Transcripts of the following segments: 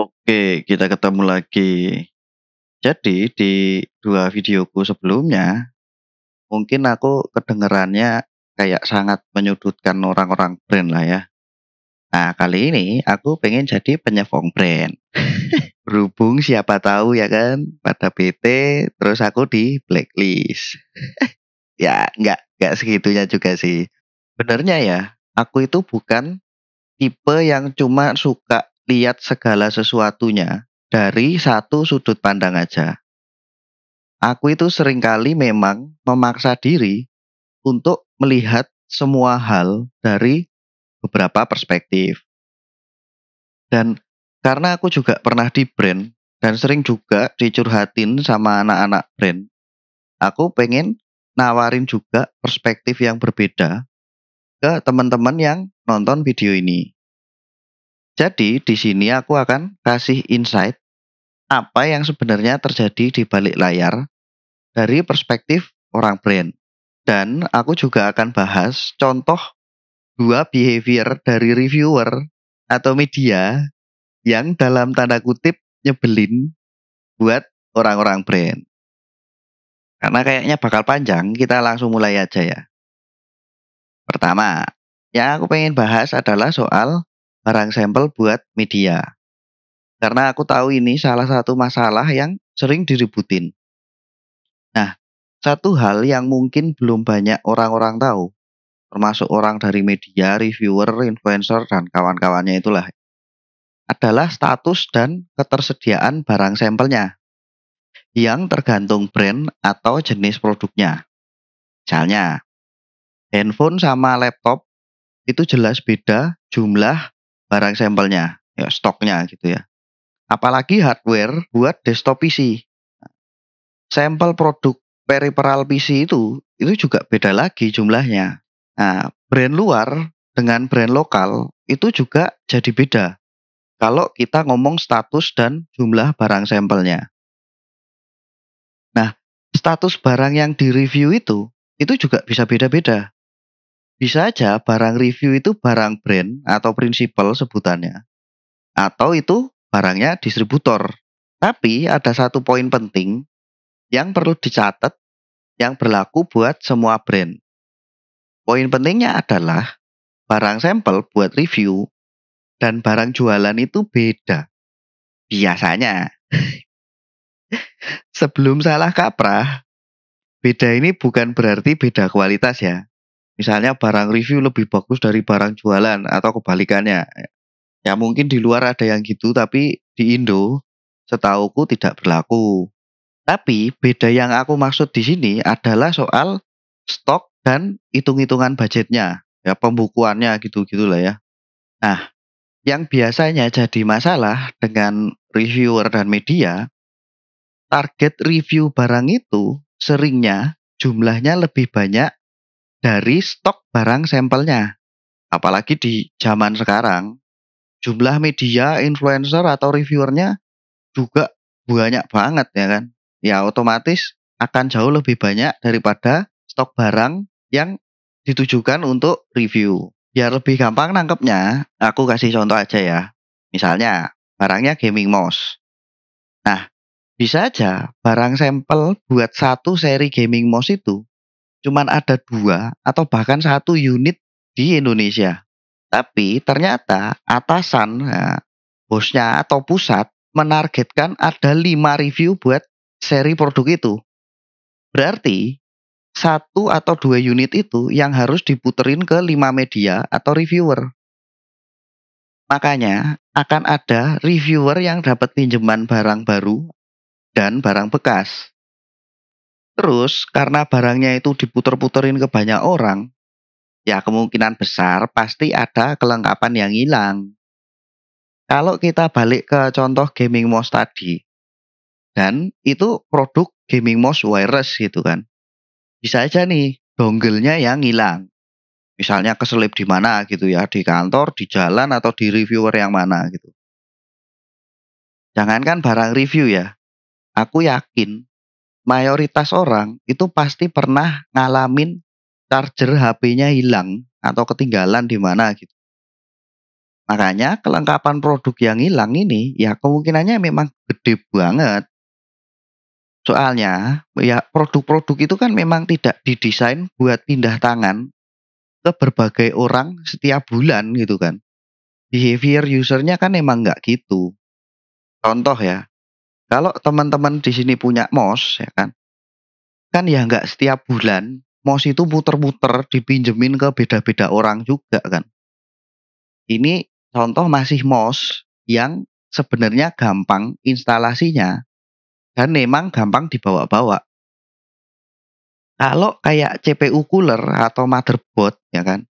Oke, kita ketemu lagi. Jadi di 2 videoku sebelumnya, mungkin aku kedengerannya kayak sangat menyudutkan orang-orang brand lah ya. Nah, kali ini aku pengen jadi penyokong brand. Berhubung siapa tahu ya kan, pada PT, terus aku di blacklist. Ya, nggak segitunya juga sih. Benernya ya, aku itu bukan tipe yang cuma suka lihat segala sesuatunya dari satu sudut pandang aja. Aku itu seringkali memang memaksa diri untuk melihat semua hal dari beberapa perspektif. Dan karena aku juga pernah di brand dan sering juga dicurhatin sama anak-anak brand, aku pengen nawarin juga perspektif yang berbeda ke teman-teman yang nonton video ini. Jadi di sini aku akan kasih insight apa yang sebenarnya terjadi di balik layar dari perspektif orang brand. Dan aku juga akan bahas contoh dua behavior dari reviewer atau media yang dalam tanda kutip nyebelin buat orang-orang brand. Karena kayaknya bakal panjang, kita langsung mulai aja ya. Pertama, yang aku pengen bahas adalah soal barang sampel buat media. Karena aku tahu ini salah satu masalah yang sering diributin. Nah, satu hal yang mungkin belum banyak orang-orang tahu, termasuk orang dari media, reviewer, influencer, dan kawan-kawannya itulah, adalah status dan ketersediaan barang sampelnya yang tergantung brand atau jenis produknya. Misalnya, handphone sama laptop itu jelas beda jumlah barang sampelnya, ya stoknya gitu ya. Apalagi hardware buat desktop PC. Sampel produk peripheral PC itu juga beda lagi jumlahnya. Nah, brand luar dengan brand lokal itu juga jadi beda kalau kita ngomong status dan jumlah barang sampelnya. Nah, status barang yang direview itu juga bisa beda-beda. Bisa aja barang review itu barang brand atau prinsipal sebutannya. Atau itu barangnya distributor. Tapi ada satu poin penting yang perlu dicatat yang berlaku buat semua brand. Poin pentingnya adalah barang sampel buat review dan barang jualan itu beda. Biasanya. Sebelum salah kaprah, beda ini bukan berarti beda kualitas ya. Misalnya barang review lebih bagus dari barang jualan atau kebalikannya. Ya mungkin di luar ada yang gitu tapi di Indo setauku tidak berlaku. Tapi beda yang aku maksud di sini adalah soal stok dan hitung-hitungan budgetnya. Ya pembukuannya gitu-gitulah ya. Nah, yang biasanya jadi masalah dengan reviewer dan media, target review barang itu seringnya jumlahnya lebih banyak dari stok barang sampelnya. Apalagi di zaman sekarang, jumlah media, influencer atau reviewernya juga banyak banget ya kan. Ya otomatis akan jauh lebih banyak daripada stok barang yang ditujukan untuk review. Biar lebih gampang nangkepnya, aku kasih contoh aja ya. Misalnya, barangnya gaming mouse. Nah, bisa aja barang sampel buat satu seri gaming mouse itu cuman ada 2 atau bahkan 1 unit di Indonesia. Tapi ternyata atasan, nah, bosnya atau pusat menargetkan ada 5 review buat seri produk itu. Berarti 1 atau 2 unit itu yang harus diputerin ke 5 media atau reviewer. Makanya akan ada reviewer yang dapat pinjaman barang baru dan barang bekas. Terus karena barangnya itu diputer-puterin ke banyak orang, ya kemungkinan besar pasti ada kelengkapan yang hilang. Kalau kita balik ke contoh gaming mouse tadi, dan itu produk gaming mouse wireless gitu kan. Bisa aja nih dongle-nya yang hilang. Misalnya keselip di mana gitu ya, di kantor, di jalan, atau di reviewer yang mana gitu. Jangankan barang review ya, aku yakin mayoritas orang itu pasti pernah ngalamin charger HP-nya hilang atau ketinggalan di mana gitu. Makanya kelengkapan produk yang hilang ini ya kemungkinannya memang gede banget. Soalnya ya produk-produk itu kan memang tidak didesain buat pindah tangan ke berbagai orang setiap bulan gitu kan. Behavior usernya kan emang nggak gitu. Contoh ya, kalau teman-teman di sini punya mouse ya kan, kan ya nggak setiap bulan mouse itu muter-muter dipinjemin ke beda-beda orang juga kan. Ini contoh masih mouse yang sebenarnya gampang instalasinya dan memang gampang dibawa-bawa. Kalau kayak CPU cooler atau motherboard ya kan,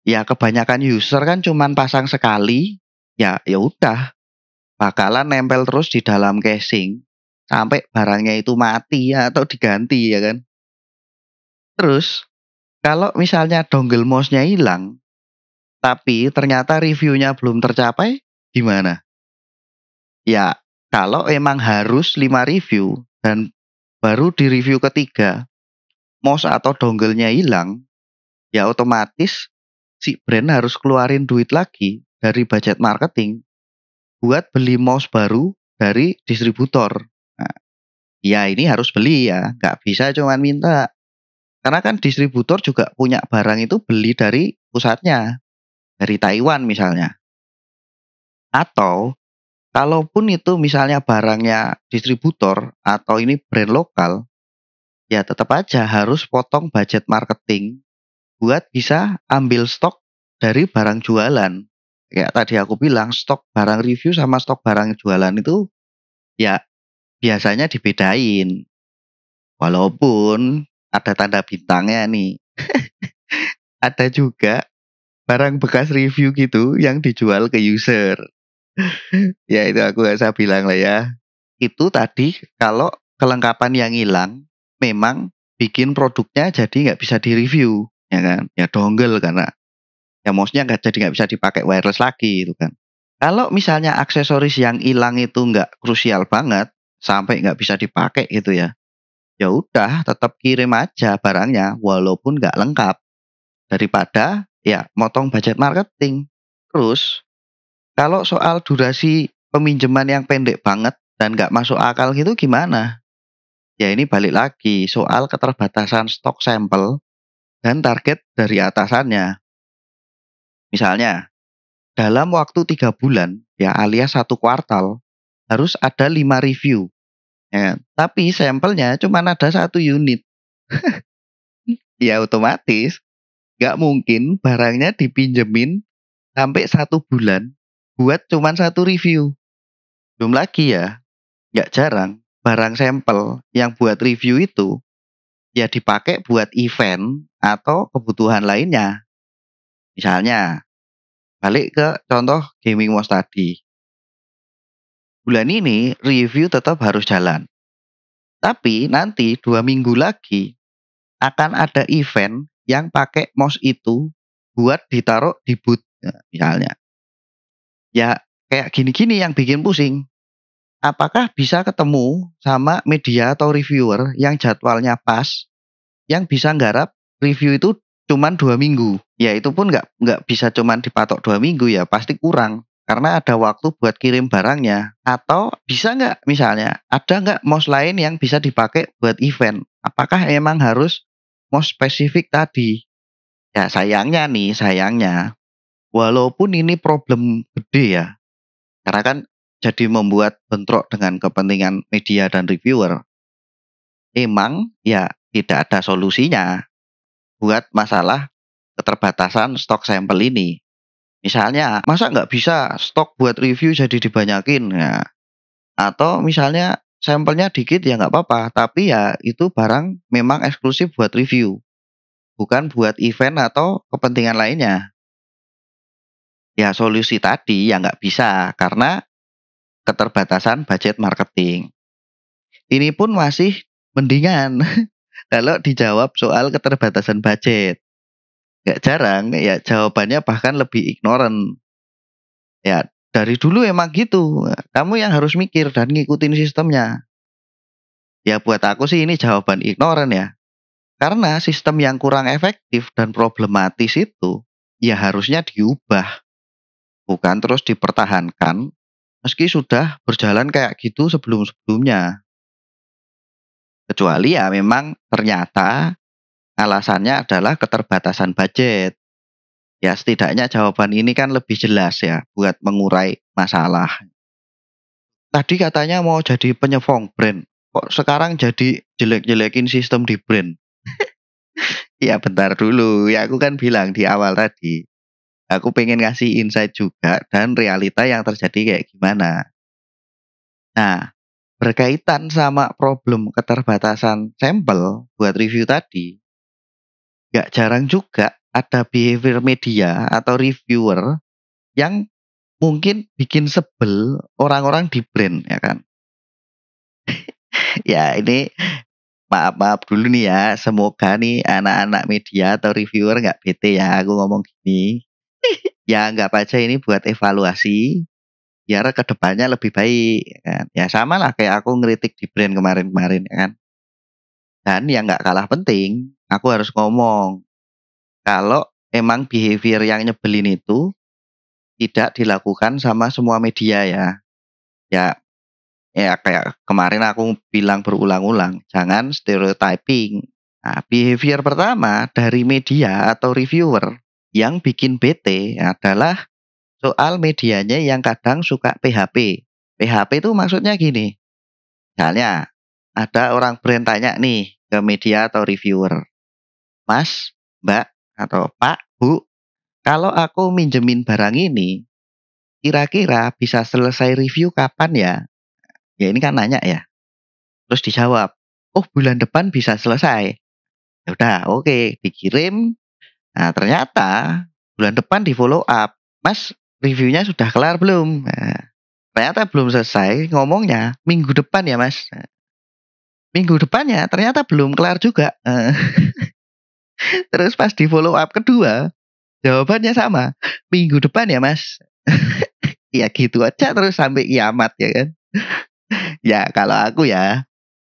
ya kebanyakan user kan cuman pasang sekali, ya ya udah bakalan nempel terus di dalam casing sampai barangnya itu mati ya atau diganti ya kan. Terus kalau misalnya dongle mouse-nya hilang, tapi ternyata reviewnya belum tercapai, gimana? Ya kalau emang harus 5 review dan baru di review ketiga mouse atau dongle-nya hilang, ya otomatis si brand harus keluarin duit lagi dari budget marketing buat beli mouse baru dari distributor. Nah, ya ini harus beli ya, nggak bisa cuman minta. Karena kan distributor juga punya barang itu beli dari pusatnya, dari Taiwan misalnya. Atau kalaupun itu misalnya barangnya distributor atau ini brand lokal, ya tetap aja harus potong budget marketing buat bisa ambil stok dari barang jualan. Kayak tadi aku bilang stok barang review sama stok barang jualan itu ya biasanya dibedain. Walaupun ada tanda bintangnya nih. Ada juga barang bekas review gitu yang dijual ke user. Ya itu aku nggak usah bilang lah ya. Itu tadi kalau kelengkapan yang hilang memang bikin produknya jadi nggak bisa direview, ya kan? Ya dongle karena ya mouse-nya nggak bisa dipakai wireless lagi itu kan. Kalau misalnya aksesoris yang hilang itu nggak krusial banget sampai nggak bisa dipakai gitu ya, ya udah tetap kirim aja barangnya walaupun nggak lengkap daripada ya motong budget marketing. Terus kalau soal durasi peminjaman yang pendek banget dan nggak masuk akal gitu gimana? Ya ini balik lagi soal keterbatasan stok sampel dan target dari atasannya. Misalnya, dalam waktu 3 bulan, ya alias 1 kuartal, harus ada 5 review. Ya, tapi sampelnya cuma ada 1 unit. Ya otomatis nggak mungkin barangnya dipinjemin sampai 1 bulan buat cuma 1 review. Belum lagi ya, nggak jarang barang sampel yang buat review itu ya dipakai buat event atau kebutuhan lainnya. Misalnya, balik ke contoh gaming mouse tadi. Bulan ini review tetap harus jalan. Tapi nanti 2 minggu lagi akan ada event yang pakai mouse itu buat ditaruh di booth. Nah, misalnya. Ya kayak gini-gini yang bikin pusing. Apakah bisa ketemu sama media atau reviewer yang jadwalnya pas, yang bisa nggarap review itu cuman 2 minggu? Ya itu pun nggak bisa cuman dipatok 2 minggu ya, pasti kurang. Karena ada waktu buat kirim barangnya. Atau bisa nggak misalnya, ada nggak mouse lain yang bisa dipakai buat event? Apakah emang harus mouse spesifik tadi? Ya sayangnya, walaupun ini problem gede ya, karena kan jadi membuat bentrok dengan kepentingan media dan reviewer. Emang ya tidak ada solusinya buat masalah keterbatasan stok sampel ini. Misalnya, masa nggak bisa stok buat review jadi dibanyakin ya? Atau misalnya sampelnya dikit ya nggak apa-apa, tapi ya itu barang memang eksklusif buat review, bukan buat event atau kepentingan lainnya. Ya solusi tadi ya nggak bisa karena keterbatasan budget marketing. Ini pun masih mendingan kalau dijawab soal keterbatasan budget. Nggak jarang ya jawabannya bahkan lebih ignorant. Ya dari dulu emang gitu. Kamu yang harus mikir dan ngikutin sistemnya. Ya buat aku sih ini jawaban ignorant ya. Karena sistem yang kurang efektif dan problematis itu ya harusnya diubah. bukan terus dipertahankan meski sudah berjalan kayak gitu sebelum-sebelumnya. Kecuali ya memang ternyata alasannya adalah keterbatasan budget. Ya setidaknya jawaban ini kan lebih jelas ya buat mengurai masalah. Tadi katanya mau jadi penyefong brand, kok sekarang jadi jelek-jelekin sistem di brand? Ya bentar dulu, ya aku kan bilang di awal tadi, aku pengen ngasih insight juga dan realita yang terjadi kayak gimana. Nah, berkaitan sama problem keterbatasan sampel buat review tadi, gak jarang juga ada behavior media atau reviewer yang mungkin bikin sebel orang-orang di brand ya kan. Ya ini maaf-maaf dulu nih ya, semoga nih anak-anak media atau reviewer nggak bete ya aku ngomong gini. Ya anggap aja ini buat evaluasi, biar kedepannya lebih baik ya kan. Ya sama lah kayak aku ngeritik di brand kemarin-kemarin ya kan. Dan yang nggak kalah penting, aku harus ngomong, kalau emang behavior yang nyebelin itu tidak dilakukan sama semua media ya. Ya ya kayak kemarin aku bilang berulang-ulang, jangan stereotyping. Nah, behavior pertama dari media atau reviewer yang bikin bete adalah soal medianya yang kadang suka PHP. PHP itu maksudnya gini, misalnya ada orang brand tanya nih ke media atau reviewer, Mas, Mbak, atau Pak, Bu, kalau aku minjemin barang ini, kira-kira bisa selesai review kapan ya? Ya ini kan nanya ya. Terus dijawab, oh bulan depan bisa selesai. Ya udah, oke, dikirim. Nah, ternyata bulan depan di follow up, Mas, reviewnya sudah kelar belum? Nah, ternyata belum selesai, ngomongnya minggu depan ya Mas. Nah, minggu depannya ternyata belum kelar juga. Terus pas di follow up kedua, jawabannya sama, minggu depan ya Mas. Ya gitu aja terus sampai kiamat ya kan. Ya kalau aku ya,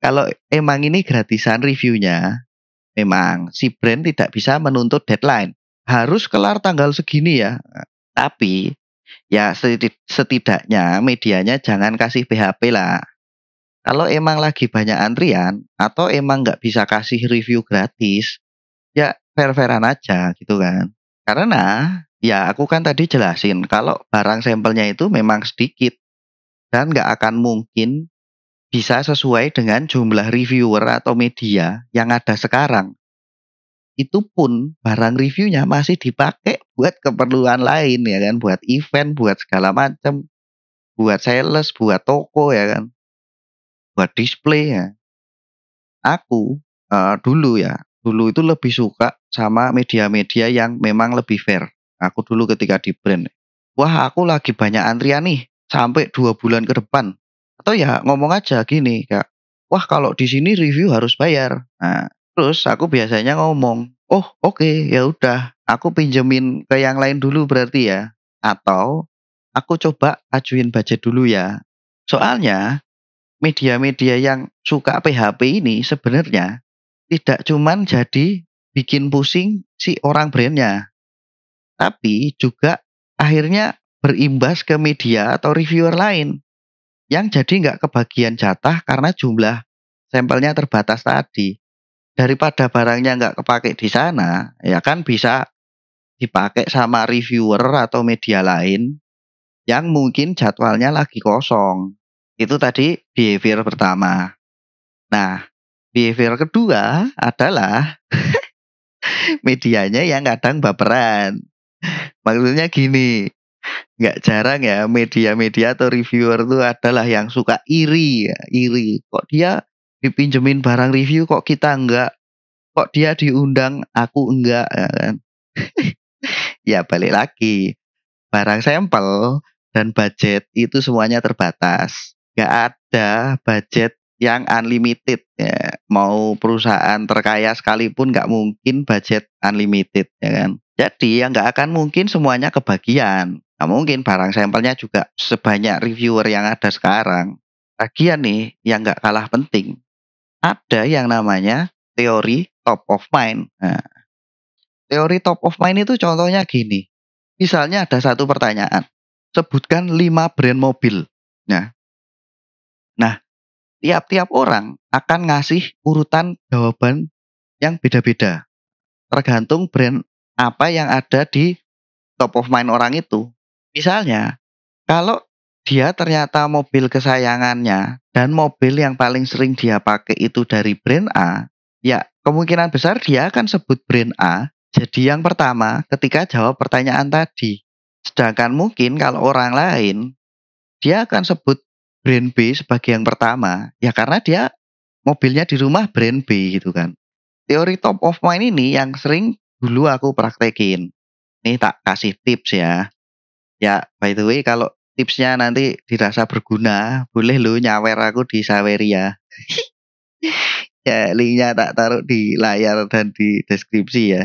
kalau emang ini gratisan reviewnya, memang si brand tidak bisa menuntut deadline. Harus kelar tanggal segini ya. Tapi ya setidaknya medianya jangan kasih PHP lah. Kalau emang lagi banyak antrian atau emang nggak bisa kasih review gratis, ya fair-fairan aja gitu kan. Karena ya aku kan tadi jelasin kalau barang sampelnya itu memang sedikit dan nggak akan mungkin bisa sesuai dengan jumlah reviewer atau media yang ada sekarang. Itu pun barang reviewnya masih dipakai buat keperluan lain ya kan, buat event, buat segala macam, buat sales, buat toko ya kan, buat display ya. Aku dulu itu lebih suka sama media-media yang memang lebih fair. Aku dulu ketika di brand, wah aku lagi banyak antrian nih sampai 2 bulan ke depan. Atau ya ngomong aja gini kayak, wah kalau di sini review harus bayar. Nah, terus aku biasanya ngomong, oh oke ya udah, aku pinjemin ke yang lain dulu berarti ya. Atau aku coba ajuin budget dulu ya. Soalnya media-media yang suka PHP ini sebenarnya tidak cuman jadi bikin pusing si orang brandnya, tapi juga akhirnya berimbas ke media atau reviewer lain yang jadi nggak kebagian jatah karena jumlah sampelnya terbatas tadi. Daripada barangnya nggak kepake di sana, ya kan bisa dipakai sama reviewer atau media lain yang mungkin jadwalnya lagi kosong. Itu tadi behavior pertama. Nah, behavior kedua adalah medianya yang kadang baperan. Maksudnya gini, nggak jarang ya media-media atau reviewer itu adalah yang suka iri ya, iri. Kok dia dipinjemin barang review kok kita enggak? Kok dia diundang aku enggak ya kan? Ya balik lagi, barang sampel dan budget itu semuanya terbatas. Nggak ada budget yang unlimited ya. Mau perusahaan terkaya sekalipun nggak mungkin budget unlimited ya kan. Jadi ya nggak akan mungkin semuanya kebagian. Nggak mungkin barang sampelnya juga sebanyak reviewer yang ada sekarang. Lagian nih yang nggak kalah penting, ada yang namanya teori top of mind. Nah, teori top of mind itu contohnya gini. Misalnya ada satu pertanyaan. sebutkan 5 brand mobil. Nah nah, tiap-tiap orang akan ngasih urutan jawaban yang beda-beda, tergantung brand apa yang ada di top of mind orang itu. Misalnya, kalau dia ternyata mobil kesayangannya dan mobil yang paling sering dia pakai itu dari brand A, ya kemungkinan besar dia akan sebut brand A jadi yang pertama ketika jawab pertanyaan tadi. Sedangkan mungkin kalau orang lain, dia akan sebut brand B sebagai yang pertama, ya karena dia mobilnya di rumah brand B gitu kan. Teori top of mind ini yang sering dulu aku praktekin. Nih tak kasih tips ya. Ya, by the way kalau tipsnya nanti dirasa berguna, boleh lo nyawer aku di Saweria. Ya, linknya tak taruh di layar dan di deskripsi ya.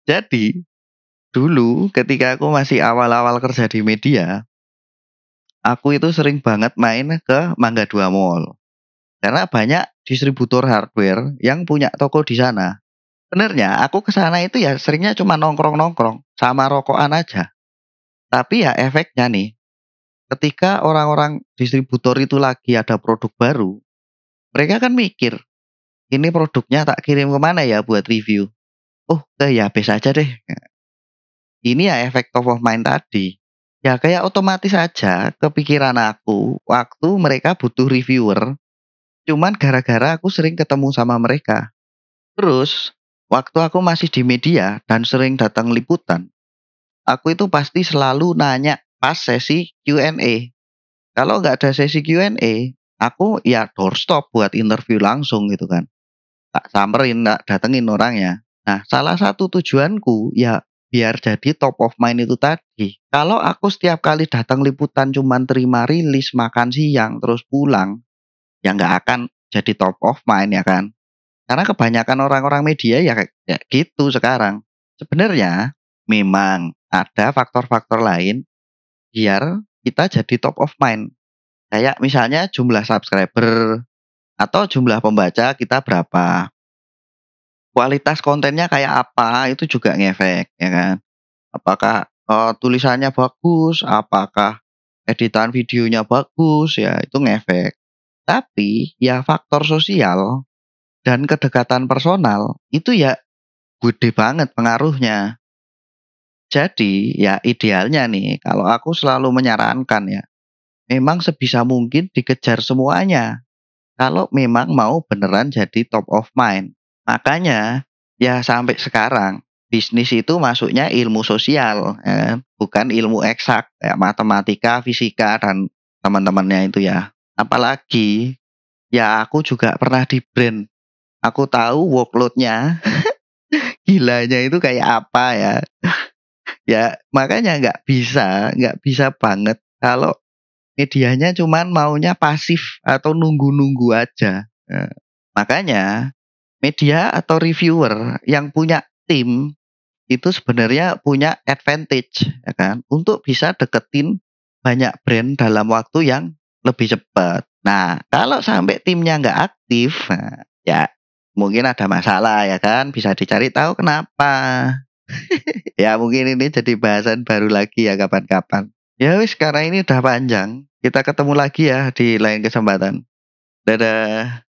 Jadi, dulu ketika aku masih awal-awal kerja di media, aku itu sering banget main ke Mangga 2 Mall. Karena banyak distributor hardware yang punya toko di sana. Sebenarnya aku ke sana itu ya seringnya cuma nongkrong-nongkrong sama rokokan aja. Tapi ya efeknya nih, ketika orang-orang distributor itu lagi ada produk baru, mereka kan mikir, ini produknya tak kirim kemana ya buat review? Oh, ke Yabes aja deh. Ini ya efek top of mind tadi. Ya kayak otomatis aja kepikiran aku waktu mereka butuh reviewer. Cuman gara-gara aku sering ketemu sama mereka. Terus, waktu aku masih di media dan sering datang liputan, aku itu pasti selalu nanya pas sesi Q&A. Kalau nggak ada sesi Q&A, aku ya doorstop buat interview langsung gitu kan. Tak samperin, tak datengin orangnya. Nah, salah satu tujuanku ya biar jadi top of mind itu tadi. Kalau aku setiap kali datang liputan cuman terima rilis, makan siang, terus pulang, ya nggak akan jadi top of mind ya kan. Karena kebanyakan orang-orang media ya kayak gitu sekarang. Sebenarnya memang ada faktor-faktor lain biar kita jadi top of mind. Kayak misalnya jumlah subscriber atau jumlah pembaca kita berapa. Kualitas kontennya kayak apa itu juga ngefek ya kan. Apakah tulisannya bagus, apakah editan videonya bagus ya itu ngefek. Tapi ya faktor sosial dan kedekatan personal itu ya gede banget pengaruhnya. Jadi ya idealnya nih kalau aku selalu menyarankan ya, memang sebisa mungkin dikejar semuanya. Kalau memang mau beneran jadi top of mind. Makanya ya sampai sekarang bisnis itu masuknya ilmu sosial, ya kan? Bukan ilmu eksak kayak matematika, fisika dan teman-temannya itu ya. Apalagi ya aku juga pernah di brand. Aku tahu workloadnya gilanya itu kayak apa ya. Ya makanya nggak bisa banget kalau medianya cuman maunya pasif atau nunggu-nunggu aja. Makanya media atau reviewer yang punya tim itu sebenarnya punya advantage ya kan untuk bisa deketin banyak brand dalam waktu yang lebih cepat. Nah, kalau sampai timnya nggak aktif, nah, ya mungkin ada masalah ya kan, bisa dicari tahu kenapa. Ya mungkin ini jadi bahasan baru lagi ya kapan-kapan. Ya wis karena ini udah panjang, kita ketemu lagi ya di lain kesempatan. Dadah.